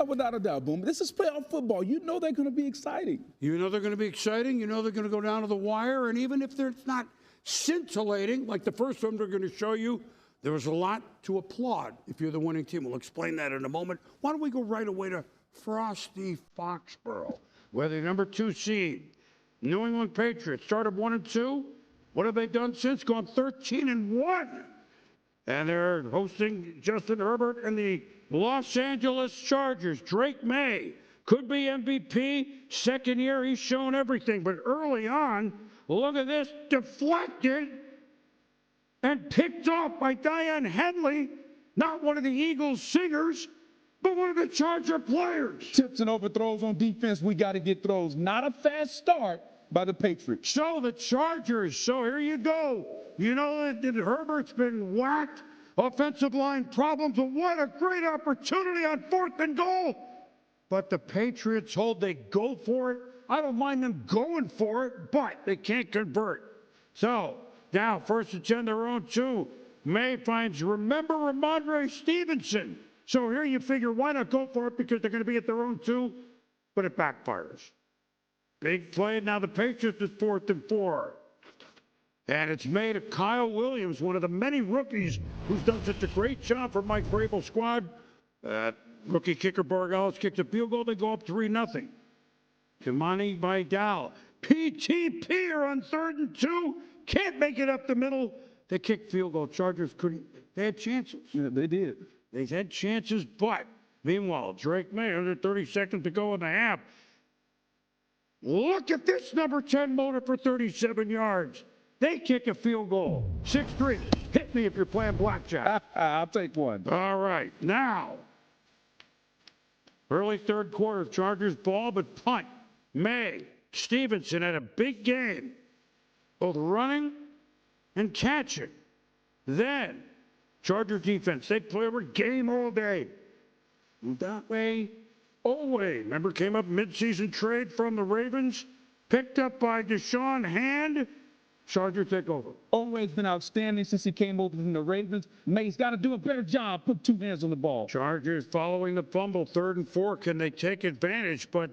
without a doubt, Boom. This is playoff football. You know they're going to be exciting. You know they're going to be exciting. You know they're going to go down to the wire. And even if they're not scintillating like the first one they're going to show you, there was a lot to applaud if you're the winning team. We'll explain that in a moment. Why don't we go right away to Frosty Foxborough, where the number 2 seed, New England Patriots, started 1-2. What have they done since? Gone 13-1. And they're hosting Justin Herbert and the Los Angeles Chargers. Drake May could be MVP. Second year, he's shown everything. But early on, look at this, deflected and picked off by Diane Henley, not one of the Eagles singers, but one of the Charger players. Tips and overthrows on defense, we got to get throws. Not a fast start by the Patriots. So the Chargers, so here you go. You know that Herbert's been whacked. Offensive line problems. What a great opportunity on 4th and goal. But the Patriots hold, they go for it. I don't mind them going for it, but they can't convert. So now 1st and 10, their own 2. May finds, remember Ramondre Stevenson. So here you figure, why not go for it, because they're going to be at their own 2, but it backfires. Big play. Now the Patriots is 4th and 4. And it's made to Kyle Williams, one of the many rookies who's done such a great job for Mike Vrabel's squad. Rookie kicker Borregales kicks a field goal. They go up 3-0. Kimani Vidal. PTP are on 3rd and 2. Can't make it up the middle. They kicked field goal. Chargers couldn't. They had chances. Yeah, they did. They had chances, but meanwhile, Drake May, under 30 seconds to go in the half. Look at this number 10 motor for 37 yards. They kick a field goal. 6-3. Hit me if you're playing blackjack. I'll take one. All right. Now, early 3rd quarter, Chargers ball, but punt. May. Stevenson had a big game, both running and catching. Then, Charger defense, they play over game all day. That way, Olway, remember, came up midseason trade from the Ravens, picked up by Deshaun Hand. Chargers take over. Always been outstanding since he came over from the Ravens. May's got to do a better job, put 2 hands on the ball. Chargers following the fumble, 3rd and 4. Can they take advantage? But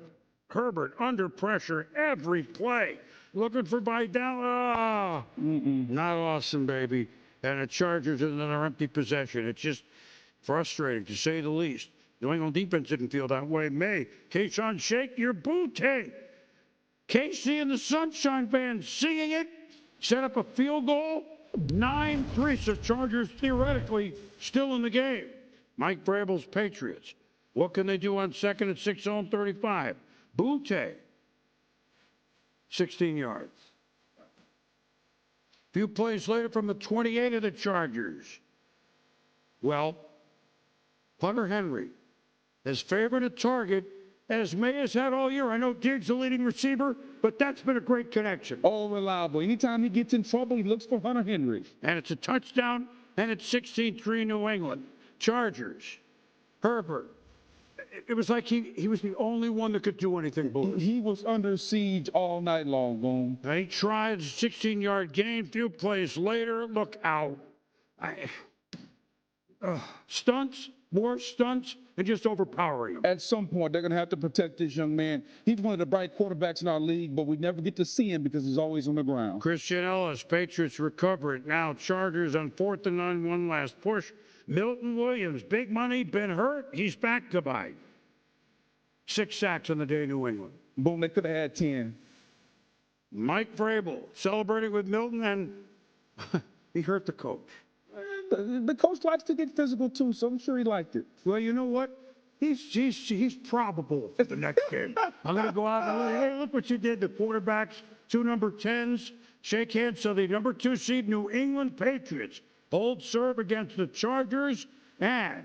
Herbert under pressure every play. Looking for Vidal. Not awesome, baby. And the Chargers in another empty possession. It's just frustrating, to say the least. New England defense didn't feel that way. May. Keyshawn, shake your booty. Casey and the Sunshine Band singing it. Set up a field goal. 9-3. So Chargers theoretically still in the game. Mike Vrabel's Patriots. What can they do on 2nd and 6 on 35? Butte. 16 yards. Few plays later from the 28 of the Chargers. Well, Hunter Henry has favored a target as May has had all year. I know Diggs the leading receiver, but that's been a great connection. All reliable. Anytime he gets in trouble, he looks for Hunter Henry. And it's a touchdown, and it's 16-3 New England. Chargers. Herbert. It was like he was the only one that could do anything, Boone. He was under siege all night long, Boone. And he tried a 16-yard gain. Few plays later, look out. Stunts, more stunts, and just overpowering him. At some point, they're going to have to protect this young man. He's one of the bright quarterbacks in our league, but we never get to see him because he's always on the ground. Christian Ellis, Patriots recover it. Now Chargers on 4th and 9, one last push. Milton Williams, big money, been hurt. He's back to bite. 6 sacks on the day, New England. Boom, they could have had 10. Mike Vrabel celebrating with Milton, and he hurt the coach. The coach likes to get physical too, so I'm sure he liked it. Well, you know what? He's probable for the next game. I'm going to go out and hey, look what you did. The quarterbacks, 2 number 10s, shake hands. So the number 2 seed New England Patriots hold serve against the Chargers, and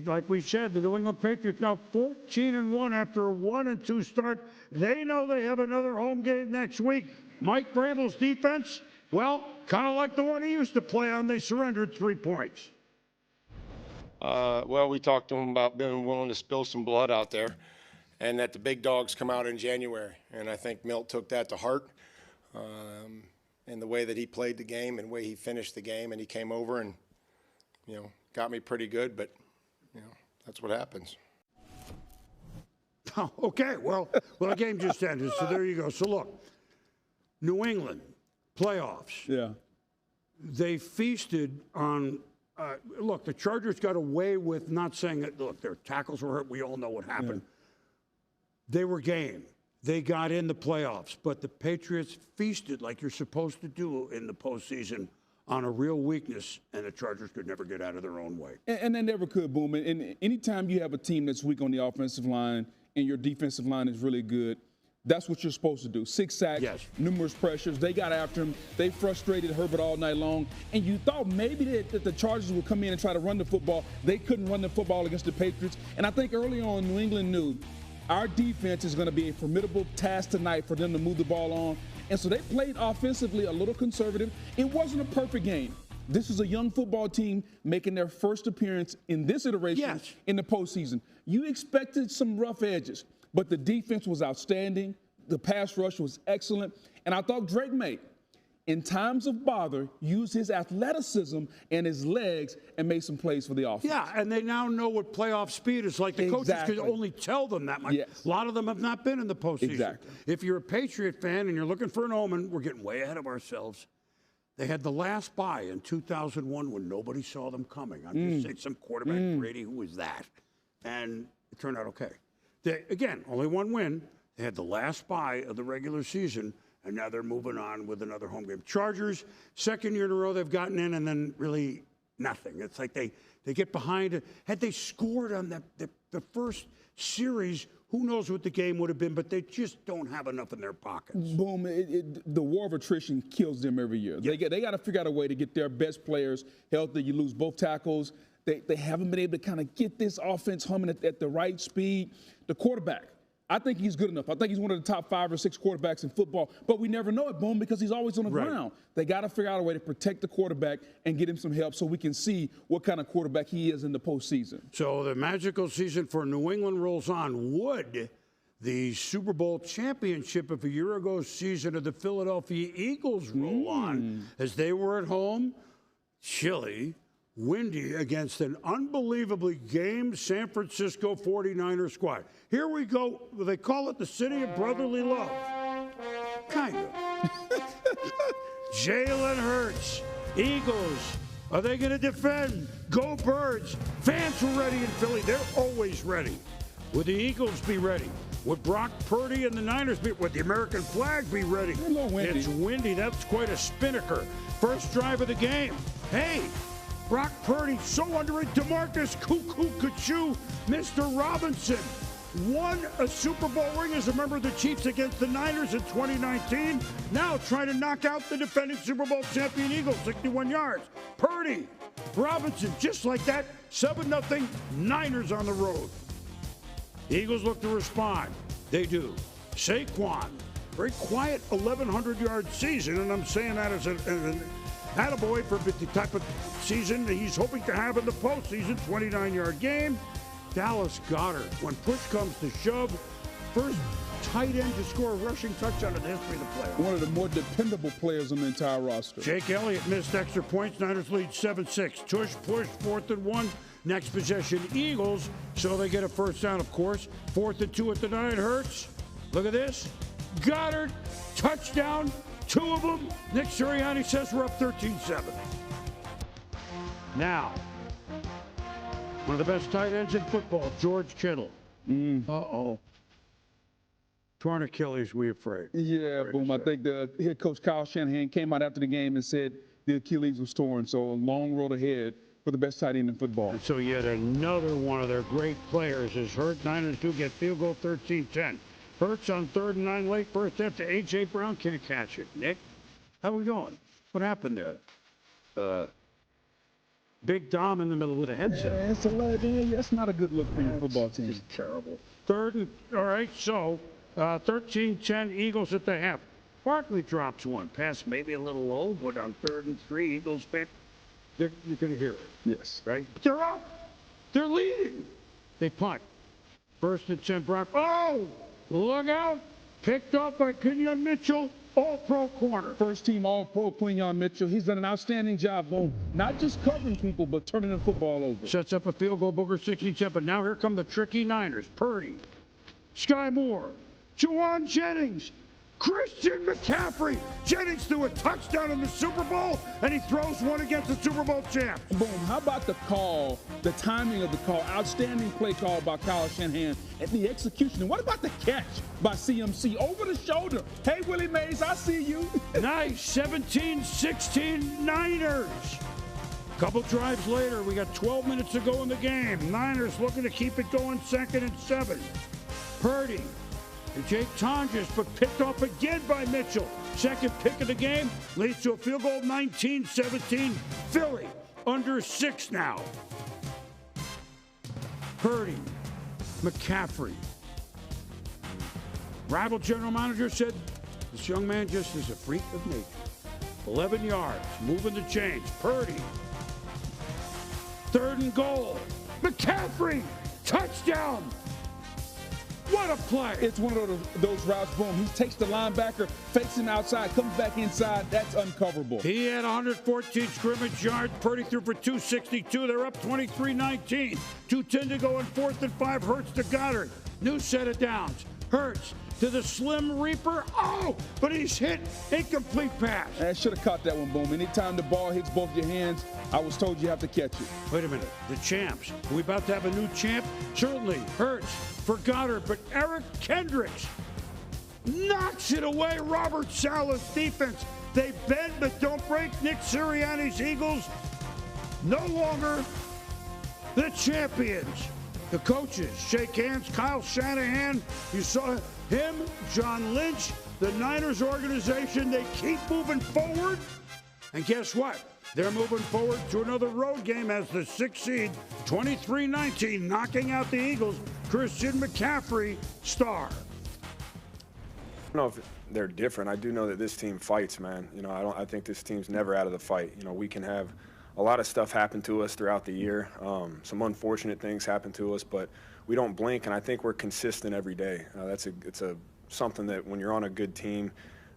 like we said, the New England Patriots now 14-1 after a 1-2 start. They know they have another home game next week. Mike Vrabel's defense, well, kind of like the one he used to play on. They surrendered 3 points. Well, we talked to him about being willing to spill some blood out there, and that the big dogs come out in January. And I think Milt took that to heart, in the way that he played the game and the way he finished the game. And he came over and, got me pretty good. But, that's what happens. Okay, well, the game just ended, so there you go. So look, New England playoffs. Yeah. They feasted on. Look, the Chargers got away with not saying that. Look, their tackles were hurt. We all know what happened. They were game. They got in the playoffs, but the Patriots feasted like you're supposed to do in the postseason on a real weakness, and the Chargers could never get out of their own way. And they never could, Boom. And anytime you have a team that's weak on the offensive line and your defensive line is really good, that's what you're supposed to do. 6 sacks, Yes. numerous pressures. They got after him. They frustrated Herbert all night long. And you thought maybe that the Chargers would come in and try to run the football. They couldn't run the football against the Patriots. And I think early on, New England knew our defense is going to be a formidable task tonight for them to move the ball on. And so they played offensively a little conservative. It wasn't a perfect game. This is a young football team making their first appearance in this iteration in the postseason. You expected some rough edges, but the defense was outstanding. The pass rush was excellent. And I thought Drake May, in times of bother, used his athleticism and his legs and made some plays for the offense. Yeah, and they now know what playoff speed is like. The coaches can only tell them that much. Yes. A lot of them have not been in the postseason. Exactly. If you're a Patriot fan and you're looking for an omen, we're getting way ahead of ourselves. They had the last bye in 2001 when nobody saw them coming. I'm just saying, some quarterback, Brady, who was that? And it turned out okay. They, again, only one win. They had the last bye of the regular season, and now they're moving on with another home game. Chargers, second year in a row they've gotten in, and then really nothing. It's like they get behind it. Had they scored on the first series, who knows what the game would have been, but they just don't have enough in their pockets. Boom. The war of attrition kills them every year. They got to figure out a way to get their best players healthy. You lose both tackles. They haven't been able to kind of get this offense humming at the right speed. The quarterback, I think he's good enough. I think he's one of the top 5 or 6 quarterbacks in football, but we never know it, Boom, because he's always on the ground. They got to figure out a way to protect the quarterback and get him some help so we can see what kind of quarterback he is in the postseason. So the magical season for New England rolls on. Would the Super Bowl championship of a year ago's season of the Philadelphia Eagles roll on as they were at home, chilly, windy, against an unbelievably game San Francisco 49ers squad? Here we go. They call it the city of brotherly love. Kind of. Jalen Hurts, Eagles. Are they going to defend? Go Birds. Fans were ready in Philly. They're always ready. Would the Eagles be ready? Would Brock Purdy and the Niners be? Would the American flag be ready? A little windy. It's windy. That's quite a spinnaker. First drive of the game. Hey, Brock Purdy, so underrated. DeMarcus Cuckoo Kachu, Mr. Robinson, won a Super Bowl ring as a member of the Chiefs against the Niners in 2019. Now trying to knock out the defending Super Bowl champion Eagles, 61 yards. Purdy, Robinson, just like that, 7-0, Niners on the road. Eagles look to respond. They do. Saquon, very quiet 1,100-yard season, and I'm saying that as an attaboy for the type of season that he's hoping to have in the postseason. 29-yard game. Dallas Goedert, when push comes to shove, first tight end to score a rushing touchdown in the history of the playoffs. One of the more dependable players on the entire roster. Jake Elliott missed extra points. Niners lead 7-6. Tush push, 4th and 1. Next possession, Eagles. So they get a first down, of course. 4th and 2 at the 9. Hurts. Look at this. Goddard, touchdown. 2 of them. Nick Sirianni says we're up 13-7. Now, one of the best tight ends in football, George Kittle. Uh-oh. Torn Achilles, we afraid. Yeah, Boom. I think the head coach Kyle Shanahan came out after the game and said the Achilles was torn. So a long road ahead for the best tight end in football. And so yet another one of their great players is hurt. Niners do get field goal 13-10. Hurts on 3rd and 9 late. First after A.J. Brown can't catch it. Nick, how we going? What happened there? Big Dom in the middle with a headset. That's not a good look for your football team. It's terrible. 3rd and, all right, so 13-10, Eagles at the half. Barkley drops one. Pass maybe a little low, but on 3rd and 3, Eagles pick. You're going to hear it. Yes. Right? They're up. They're leading. They punt. 1st and 10, Brock. Oh! Look out. Picked up by Kenyon Mitchell. All-pro corner. First team All-Pro Quinyon Mitchell. He's done an outstanding job, Boom. Not just covering people, but turning the football over. Sets up a field goal, Booker 67. But now here come the tricky Niners. Purdy. Sky Moore, Juwan Jennings, Christian McCaffrey. Jennings threw a touchdown in the Super Bowl, and he throws one against the Super Bowl champs. Boom. How about the call, the timing of the call, outstanding play call by Kyle Shanahan, and the execution. And what about the catch by CMC over the shoulder? Hey, Willie Mays, I see you. Nice, 17-16 Niners. Couple drives later, we got 12 minutes to go in the game. Niners looking to keep it going, 2nd and 7. Purdy and Jake Tonjes, but picked off again by Mitchell. Second pick of the game leads to a field goal, 19-17. Philly under 6 now. Purdy, McCaffrey. Rival general manager said this young man just is a freak of nature. 11 yards, moving the chains. Purdy. 3rd and goal. McCaffrey, touchdown. What a play. It's one of those routes, boom. He takes the linebacker, fakes him outside, comes back inside. That's uncoverable. He had 114 scrimmage yards. Purdy threw for 262. They're up 23-19. 2:10 to go on 4th and 5. Hurts to Goddard. New set of downs. Hurts to the Slim Reaper. Oh, but he's hit. Incomplete pass. I should have caught that one, boom. Anytime the ball hits both your hands, I was told you have to catch it. Wait a minute. The champs. Are we about to have a new champ? Certainly. Hurts for Goddard, but Eric Kendricks knocks it away. Robert Saleh's defense. They bend but don't break. Nick Sirianni's Eagles no longer the champions. The coaches shake hands. Kyle Shanahan, you saw him, John Lynch, the Niners organization. They keep moving forward. And guess what? They're moving forward to another road game as the 6th seed, 23-19, knocking out the Eagles. Christian McCaffrey, star. I don't know if they're different. I do know that this team fights, man. You know, I think this team's never out of the fight. You know, we can have a lot of stuff happen to us throughout the year. Some unfortunate things happen to us, but we don't blink, and I think we're consistent every day. It's something that when you're on a good team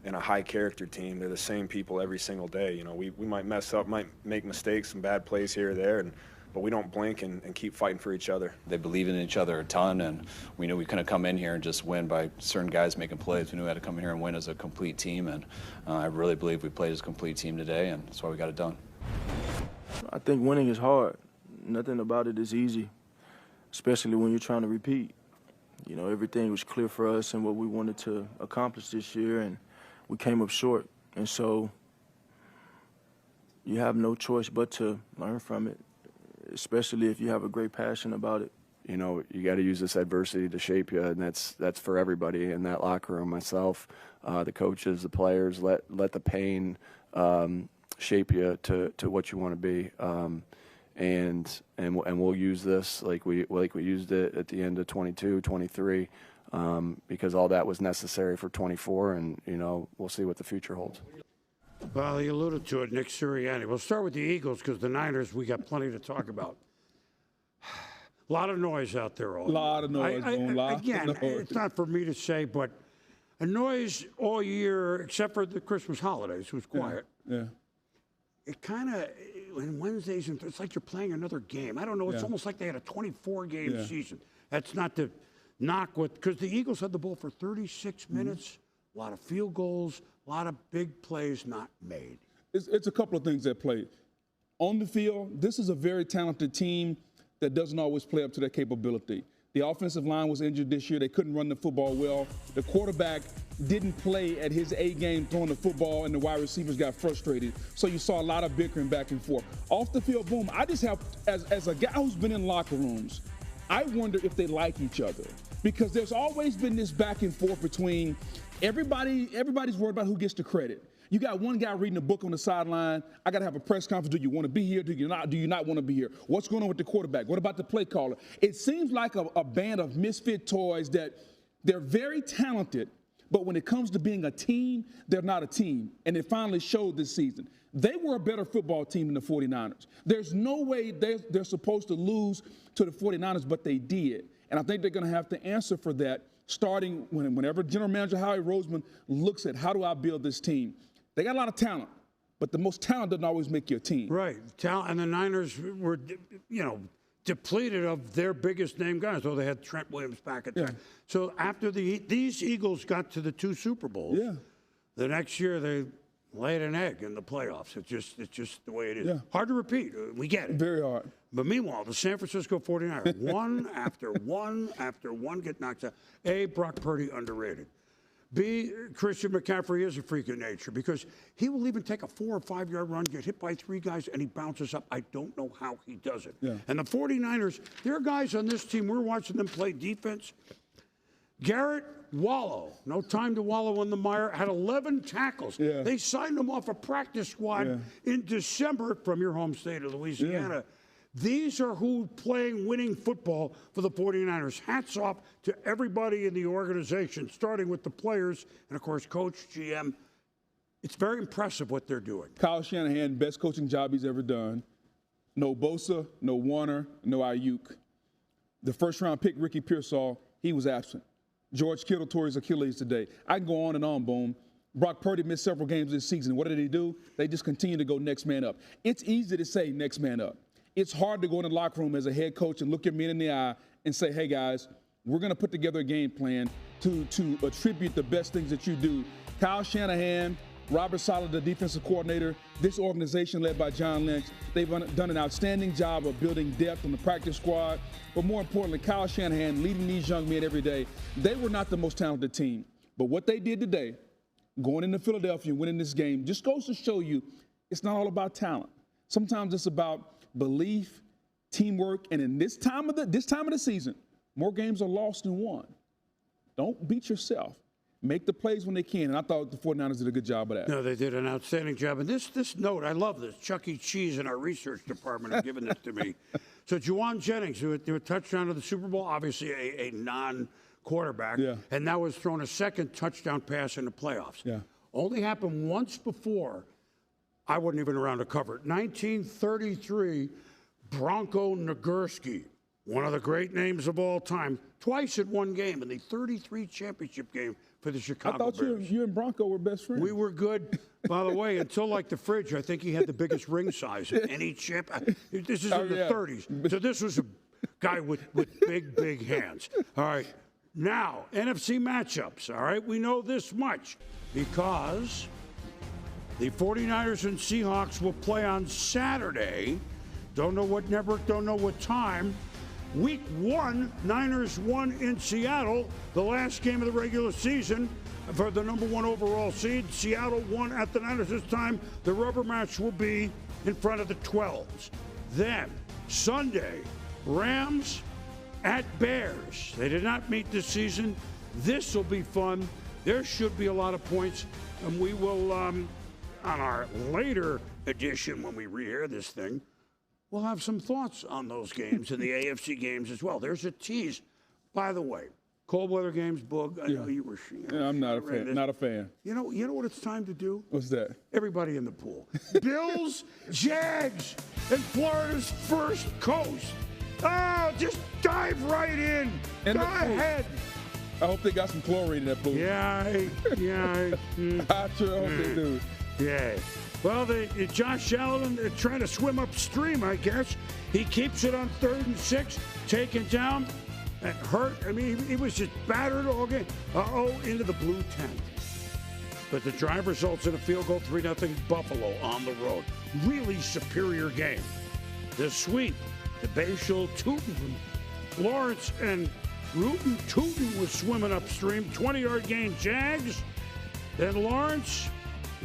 and a high-character team, they're the same people every single day. You know, we might mess up, might make mistakes, some bad plays here or there, but we don't blink and keep fighting for each other. They believe in each other a ton, and we knew we couldn't come in here and just win by certain guys making plays. We knew we had to come in here and win as a complete team, and I really believe we played as a complete team today, and that's why we got it done. I think winning is hard. Nothing about it is easy, especially when you're trying to repeat. You know, everything was clear for us and what we wanted to accomplish this year, and we came up short. And so you have no choice but to learn from it, especially if you have a great passion about it. You know, you got to use this adversity to shape you, and that's for everybody in that locker room. Myself, the coaches, the players. Let the pain shape you to what you want to be, and we'll use this like we used it at the end of 22, 23, because all that was necessary for 24, and you know, we'll see what the future holds. Well, you alluded to it, Nick Sirianni. We'll start with the Eagles because the Niners, we got plenty to talk about. A lot of noise out there all year. A lot of noise. Again, it's not for me to say, but a noise all year except for the Christmas holidays. It was quiet. Yeah. It kind of, when Wednesdays, it's like you're playing another game. I don't know. It's almost like they had a 24-game season. That's not to knock what, because the Eagles had the ball for 36 minutes, a lot of field goals, a lot of big plays not made. It's a couple of things that play. On the field, this is a very talented team that doesn't always play up to their capability. The offensive line was injured this year. They couldn't run the football well. The quarterback didn't play at his A game throwing the football, and the wide receivers got frustrated. So you saw a lot of bickering back and forth. Off the field, boom, I just have, as a guy who's been in locker rooms, I wonder if they like each other. Because there's always been this back and forth between everybody's worried about who gets the credit. You got one guy reading a book on the sideline. I got to have a press conference. Do you want to be here? Do you not want to be here? What's going on with the quarterback? What about the play caller? It seems like a band of misfit toys that they're very talented, but when it comes to being a team, they're not a team. And it finally showed this season. They were a better football team than the 49ers. There's no way they're supposed to lose to the 49ers, but they did. And I think they're going to have to answer for that starting whenever General Manager Howie Roseman looks at how do I build this team. They got a lot of talent, but the most talent doesn't always make your team. Right. Talent, and the Niners were, depleted of their biggest name guys, though they had Trent Williams back at that. So after these Eagles got to the 2 Super Bowls, the next year they laid an egg in the playoffs. It's just the way it is. Yeah. Hard to repeat. We get it. Very hard. But meanwhile, the San Francisco 49ers, one after one after one get knocked out. A, Brock Purdy underrated. B, Christian McCaffrey is a freak of nature because he will even take a 4 or 5 yard run, get hit by 3 guys, and he bounces up. I don't know how he does it. Yeah. And the 49ers, there are guys on this team, we're watching them play defense. Garrett Wallow, no time to wallow in the mire, had 11 tackles. Yeah. They signed him off a practice squad in December from your home state of Louisiana. These are who playing winning football for the 49ers. Hats off to everybody in the organization, starting with the players and, of course, coach, GM. It's very impressive what they're doing. Kyle Shanahan, best coaching job he's ever done. No Bosa, no Warner, no Ayuk. The first-round pick, Ricky Pearsall, he was absent. George Kittle tore his Achilles today. I can go on and on, Boom. Brock Purdy missed several games this season. What did he do? They just continue to go next man up. It's easy to say next man up. It's hard to go in the locker room as a head coach and look your men in the eye and say, hey, guys, we're going to put together a game plan to attribute the best things that you do. Kyle Shanahan, Robert Saleh, the defensive coordinator, this organization led by John Lynch, they've done an outstanding job of building depth on the practice squad. But more importantly, Kyle Shanahan leading these young men every day. They were not the most talented team. But what they did today, going into Philadelphia and winning this game, just goes to show you it's not all about talent. Sometimes it's about belief, teamwork, and in this time of the season, more games are lost than won. Don't beat yourself. Make the plays when they can, and I thought the 49ers did a good job of that. No, they did an outstanding job. And this note, I love this. Chuck E. Cheese in our research department have given this to me. So Juwan Jennings, who threw a touchdown to the Super Bowl, obviously a non-quarterback, and now has thrown a second touchdown pass in the playoffs. Only happened once before. I wasn't even around to cover it. 1933, Bronco Nagurski, one of the great names of all time, twice in one game in the 33 championship game for the Chicago Bears. I thought you and Bronco were best friends. We were good, by the way, until like the fridge. I think he had the biggest ring size in any champ. This is in the 30s. So this was a guy with big, big hands. All right. Now, NFC matchups. All right. We know this much because the 49ers and Seahawks will play on Saturday. Don't know what network, don't know what time. Week 1, Niners won in Seattle, the last game of the regular season for the #1 overall seed. Seattle won at the Niners this time. The rubber match will be in front of the 12s. Then, Sunday, Rams at Bears. They did not meet this season. This will be fun. There should be a lot of points, and we will, on our later edition when we re-air this thing, we'll have some thoughts on those games and the AFC games as well. There's a tease. By the way, cold weather games, Boog, I know you were. I'm not a fan. Not a fan. You know what it's time to do? What's that? Everybody in the pool. Bills, Jags, and Florida's first coast. Oh, just dive right in. Go ahead. I hope they got some chlorine in that pool. Yeah. I sure hope they do. Yeah. Well, Josh Allen trying to swim upstream, I guess. He keeps it on 3rd and 6, taken down and hurt. I mean, he was just battered all game. Into the blue tent. But the drive results in a field goal, 3-0 Buffalo on the road. Really superior game. The sweep, the Bayshore Tootin from Lawrence and Rootin' Tootin was swimming upstream. 20-yard gain, Jags. Then Lawrence.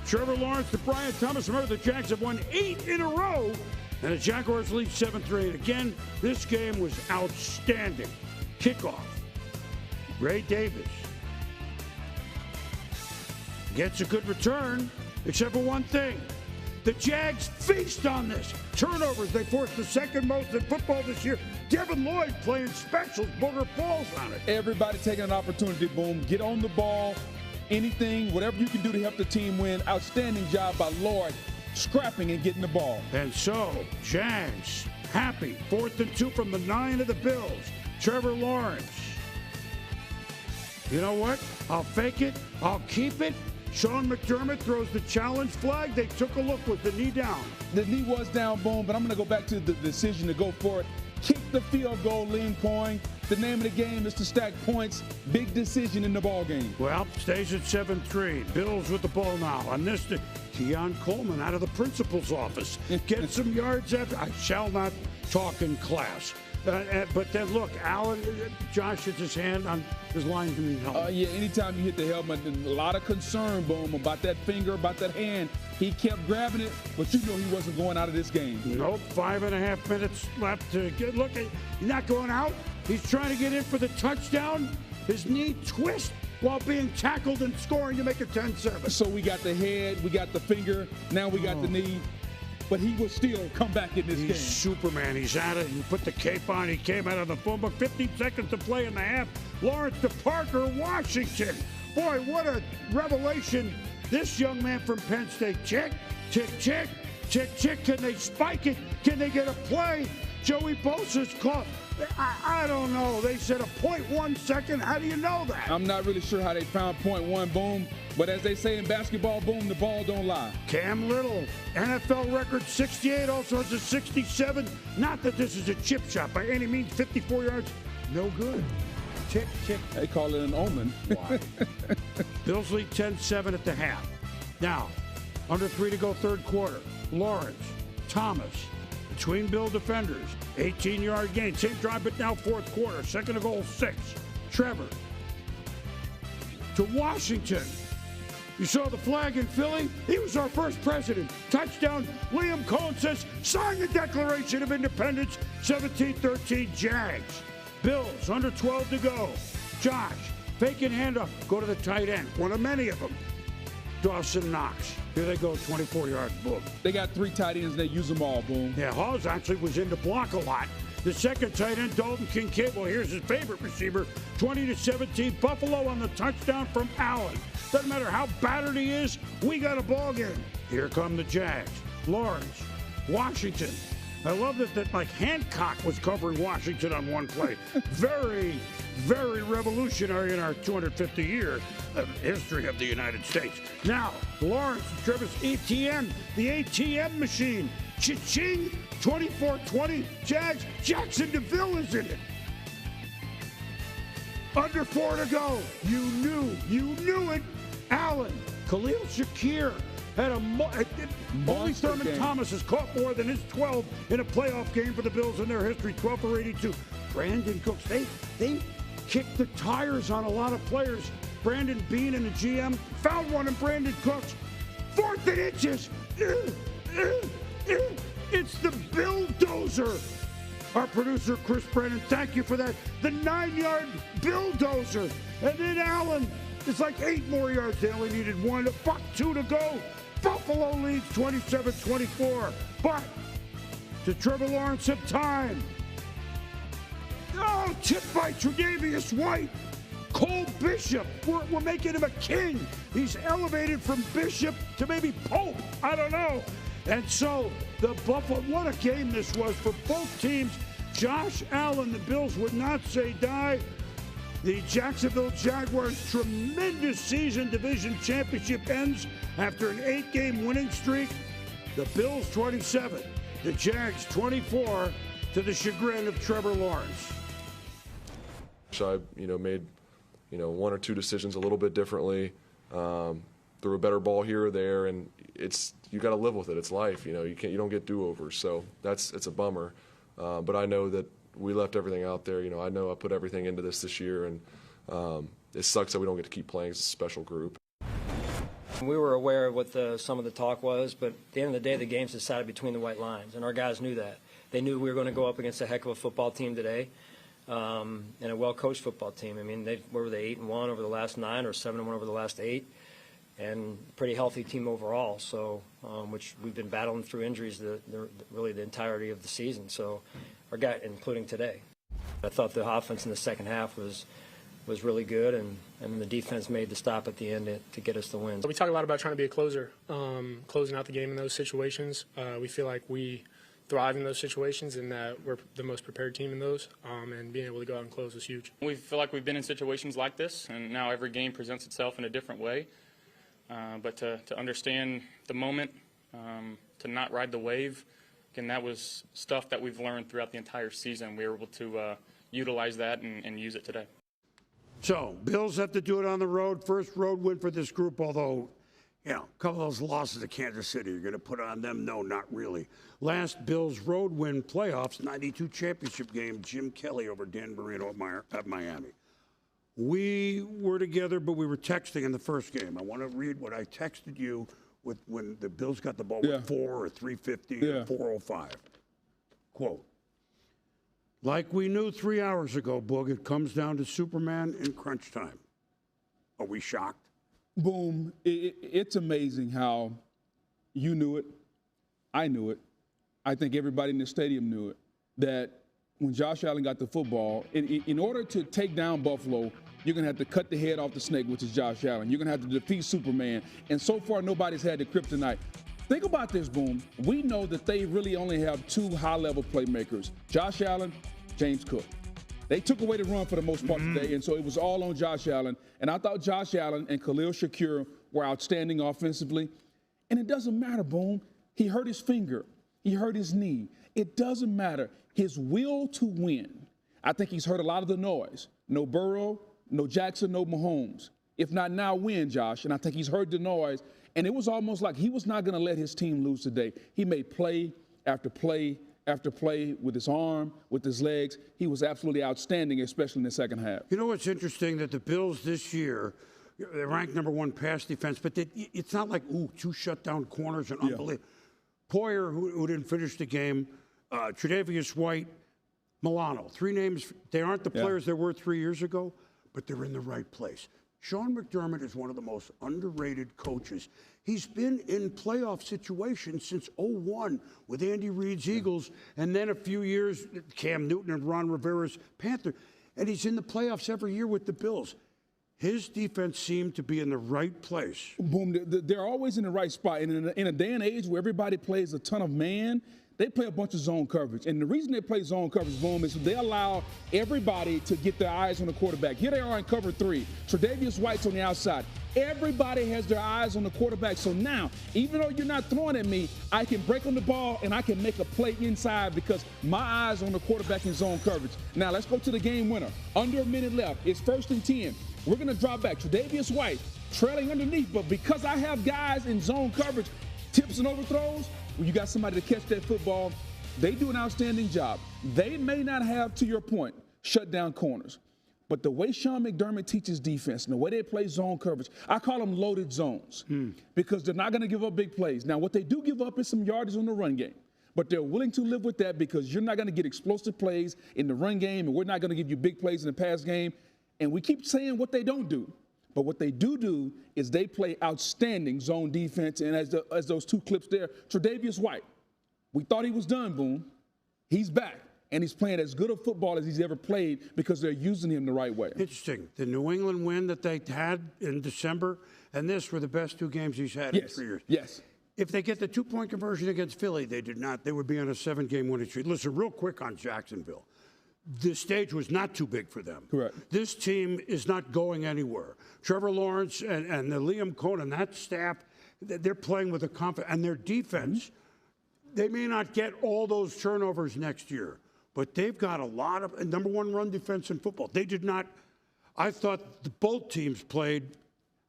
Trevor Lawrence to Brian Thomas. Remember, the Jags have won 8 in a row, and the Jaguars lead 7-3. Again, this game was outstanding. Kickoff. Ray Davis gets a good return, except for one thing. The Jags feast on this. Turnovers, they forced the second most in football this year. Devin Lloyd playing specials, Booger Falls on it. Everybody taking an opportunity, Boom. Get on the ball. Anything, whatever you can do to help the team win. Outstanding job by Lloyd, scrapping and getting the ball. And so, Jags happy. 4th and 2 from the 9 of the Bills. Trevor Lawrence. You know what? I'll fake it. I'll keep it. Sean McDermott throws the challenge flag. They took a look with the knee down. The knee was down, Boom, but I'm going to go back to the decision to go for it. Kick the field goal, Liam Coyne. The name of the game is to stack points. Big decision in the ball game. Well, stays at 7-3. Bills with the ball now. On this, Keon Coleman out of the principal's office. Get some yards after. I shall not talk in class. But then look, Allen, Josh hits his hand on his lineman helmet. Yeah, anytime you hit the helmet, a lot of concern, Boom, about that finger, about that hand. He kept grabbing it, but you know he wasn't going out of this game. Nope, 5.5 minutes left to get. Look, he's not going out. He's trying to get in for the touchdown. His knee twists while being tackled and scoring to make it 10-7. So we got the head, we got the finger, now we got the knee. But he will still come back in this game. He's Superman. He's at it. He put the cape on. He came out of the phone book. 15 seconds to play in the half. Lawrence to Parker, Washington. Boy, what a revelation. This young man from Penn State. Check, check, check, check, check. Can they spike it? Can they get a play? Joey Bosa's caught. I don't know. They said a 0.1 second. How do you know that? I'm not really sure how they found 0.1, Boom. But as they say in basketball, Boom, the ball don't lie. Cam Little, NFL record 68, also has a 67. Not that this is a chip shot by any means. 54 yards, no good. Tick, tick. They call it an omen. Why? Bills lead 10-7 at the half. Now, under 3 to go, third quarter. Lawrence, Thomas, between Bill defenders, 18-yard gain. Same drive, but now fourth quarter. Second to goal, 6. Trevor to Washington. You saw the flag in Philly? He was our first president. Touchdown. Liam Cohn says, sign the Declaration of Independence. 17-13 Jags. Bills, under 12 to go. Josh, faking handoff. Go to the tight end. One of many of them. Dawson Knox. Here they go, 24-yard boom. They got 3 tight ends, and they use them all, Boom. Yeah, Hawes actually was in the block a lot. The second tight end, Dalton Kincaid. Well, here's his favorite receiver, 20-17. Buffalo on the touchdown from Allen. Doesn't matter how battered he is, we got a ball game. Here come the Jags. Lawrence, Washington. I love that like Hancock was covering Washington on one play. Very, very revolutionary in our 250-year history of the United States. Now, Lawrence and Travis Etienne, the ATM machine. Cha-ching, 24-20, Jags. Jackson DeVille is in it. Under 4 to go. You knew it. Allen, Khalil Shakir had only Thurman game. Thomas has caught more than his 12 in a playoff game for the Bills in their history, 12 for 82. Brandon Cooks, they kicked the tires on a lot of players. Brandon Bean and the GM found one in Brandon Cooks. 4th and inches. It's the Bulldozer. Our producer, Chris Brennan, thank you for that. The 9-yard Bulldozer. And then Allen, it's like 8 more yards. They only needed 1. Fuck 2 to go. Buffalo leads 27-24. But did Trevor Lawrence have time? Oh, tipped by Tre'Davious White. Cole Bishop, we're making him a king. He's elevated from Bishop to maybe Pope. I don't know. And so the Buffalo, what a game this was for both teams. Josh Allen, the Bills would not say die. The Jacksonville Jaguars' tremendous season division championship ends after an 8-game winning streak. The Bills 27, the Jags 24, to the chagrin of Trevor Lawrence. I, made, 1 or 2 decisions a little bit differently. Threw a better ball here or there, and you got to live with it. It's life, you don't get do-overs, so it's a bummer. But I know that we left everything out there. I know I put everything into this year, and it sucks that we don't get to keep playing as a special group. We were aware of what some of the talk was, but at the end of the day, the game's decided between the white lines, and our guys knew that. They knew we were going to go up against a heck of a football team today, and a well-coached football team. I mean, were they 8-1 over the last 9 or 7-1 over the last 8? And pretty healthy team overall, so which we've been battling through injuries really the entirety of the season. So our guy, including today, I thought the offense in the second half was really good, and then the defense made the stop at the end to get us the win. We talk a lot about trying to be a closer, closing out the game in those situations. We feel like we thrive in those situations, and that we're the most prepared team in those, and being able to go out and close was huge. We feel like we've been in situations like this, and now every game presents itself in a different way. But to understand the moment, to not ride the wave, And that was stuff that we've learned throughout the entire season. We were able to utilize that and use it today. So, Bills have to do it on the road. First road win for this group, although, you know, a couple of those losses to Kansas City, you're going to put on them? No, not really. Last Bills road win playoffs, 92 championship game, Jim Kelly over Dan Marino at Miami. We were together, but we were texting in the first game. I want to read what I texted you when the Bills got the ball with 4 or 3:50 or 4:05. Quote, like we knew 3 hours ago, Boog, it comes down to Superman in crunch time. Are we shocked? Boom. It's amazing how you knew it. I knew it. I think everybody in the stadium knew it, that when Josh Allen got the football, in order to take down Buffalo, you're going to have to cut the head off the snake, which is Josh Allen. You're going to have to defeat Superman. And so far, nobody's had the kryptonite. Think about this, Boom. We know that they really only have 2 high-level playmakers, Josh Allen, James Cook. They took away the run for the most part today, and so it was all on Josh Allen. And I thought Josh Allen and Khalil Shakir were outstanding offensively. And it doesn't matter, Boom. He hurt his finger. He hurt his knee. It doesn't matter. His will to win. I think he's heard a lot of the noise. No Burrow, no Jackson, no Mahomes. If not now, when, Josh? And I think he's heard the noise. And it was almost like he was not going to let his team lose today. He made play after play after play with his arm, with his legs. He was absolutely outstanding, especially in the second half. You know what's interesting? That the Bills this year, they're ranked #1 pass defense, but it's not like, 2 shutdown corners and unbelievable. Poyer, who didn't finish the game, Tre'Davious White, Milano. 3 names. They aren't the players they were 3 years ago, but they're in the right place. Sean McDermott is one of the most underrated coaches. He's been in playoff situations since 2001 with Andy Reid's Eagles, and then a few years, Cam Newton and Ron Rivera's Panthers. And he's in the playoffs every year with the Bills. His defense seemed to be in the right place. Boom, they're always in the right spot. And in a day and age where everybody plays a ton of man, they play a bunch of zone coverage. And the reason they play zone coverage, Boom, is they allow everybody to get their eyes on the quarterback. Here they are in cover 3. Tre'Davious White's on the outside. Everybody has their eyes on the quarterback. So now, even though you're not throwing at me, I can break on the ball and I can make a play inside because my eyes on the quarterback in zone coverage. Now, let's go to the game winner. Under a minute left. It's 1st and 10. We're going to drop back. Tre'Davious White trailing underneath. But because I have guys in zone coverage, tips and overthrows, when you got somebody to catch that football, they do an outstanding job. They may not have, to your point, shut down corners. But the way Sean McDermott teaches defense and the way they play zone coverage, I call them loaded zones because they're not going to give up big plays. Now, what they do give up is some yardage on the run game. But they're willing to live with that because you're not going to get explosive plays in the run game, and we're not going to give you big plays in the pass game. And we keep saying what they don't do. But what they do is they play outstanding zone defense. And as those 2 clips there, Tre'Davious White, we thought he was done, Boom. He's back. And he's playing as good a football as he's ever played because they're using him the right way. Interesting. The New England win that they had in December and this were the best 2 games he's had in 3 years. Yes. If they get the 2-point conversion against Philly, they did not. They would be on a 7-game winning streak. Listen, real quick on Jacksonville. The stage was not too big for them. Correct. This team is not going anywhere. Trevor Lawrence and the Liam Cohen, that staff, they're playing with a confidence. And their defense, they may not get all those turnovers next year, but they've got a lot of #1 run defense in football. They did not. I thought both teams played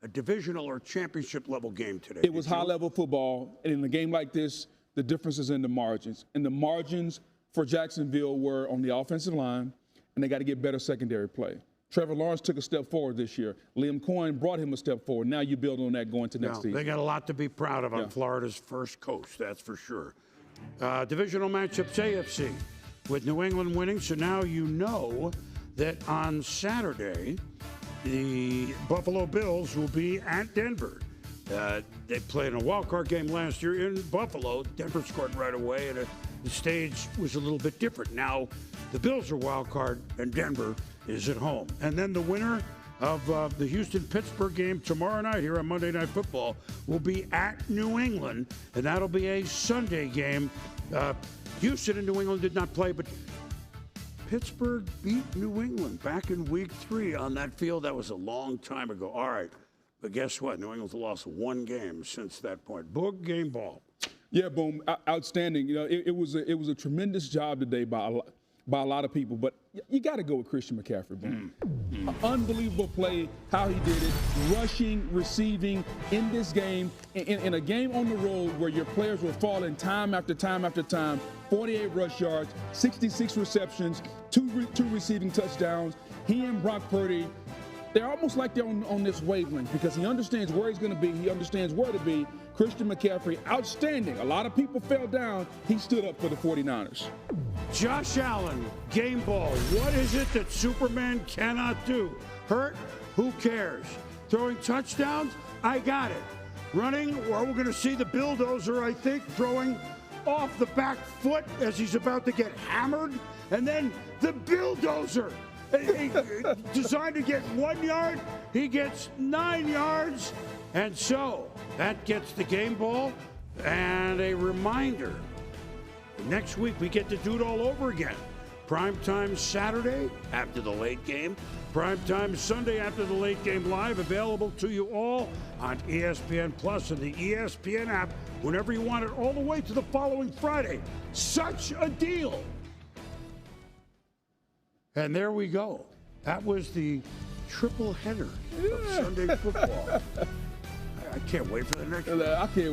a divisional or championship level game today. It was high-level football. And in a game like this, the difference is in the margins. And the margins for Jacksonville were on the offensive line, and they got to get better secondary play. Trevor Lawrence took a step forward this year. Liam Cohen brought him a step forward. Now you build on that going to next season. They got a lot to be proud of on Florida's first coach, that's for sure. Divisional matchups, AFC, with New England winning. So now you know that on Saturday, the Buffalo Bills will be at Denver. They played in a wild-card game last year in Buffalo. Denver scored right away, and the stage was a little bit different. Now the Bills are wild card, and Denver is at home. And then the winner of the Houston-Pittsburgh game tomorrow night here on Monday Night Football will be at New England, and that'll be a Sunday game. Houston and New England did not play, but Pittsburgh beat New England back in Week 3 on that field. That was a long time ago. All right. But guess what? New England's lost 1 game since that point. Boog, game ball. Yeah, Boom, outstanding. You know, it was a tremendous job today by a lot of people, but you got to go with Christian McCaffrey, Boom. Unbelievable play, how he did it, rushing, receiving in this game, in a game on the road where your players were falling time after time after time. 48 rush yards, 66 receptions, two receiving touchdowns. He and Brock Purdy, they're almost like they're on this wavelength because he understands where he's going to be. He understands where to be. Christian McCaffrey, outstanding. A lot of people fell down. He stood up for the 49ers. Josh Allen, game ball. What is it that Superman cannot do? Hurt? Who cares? Throwing touchdowns? I got it. Running? Well, we're going to see the bulldozer, I think, throwing off the back foot as he's about to get hammered. And then the bulldozer. Designed to get 1 yard, he gets 9 yards. And so that gets the game ball. And a reminder, next week we get to do it all over again. Primetime Saturday after the late game. Primetime Sunday after the late game live. Available to you all on ESPN Plus and the ESPN app whenever you want it, all the way to the following Friday. Such a deal. And there we go. That was the triple header of Sunday football. I can't wait for the next one. I can't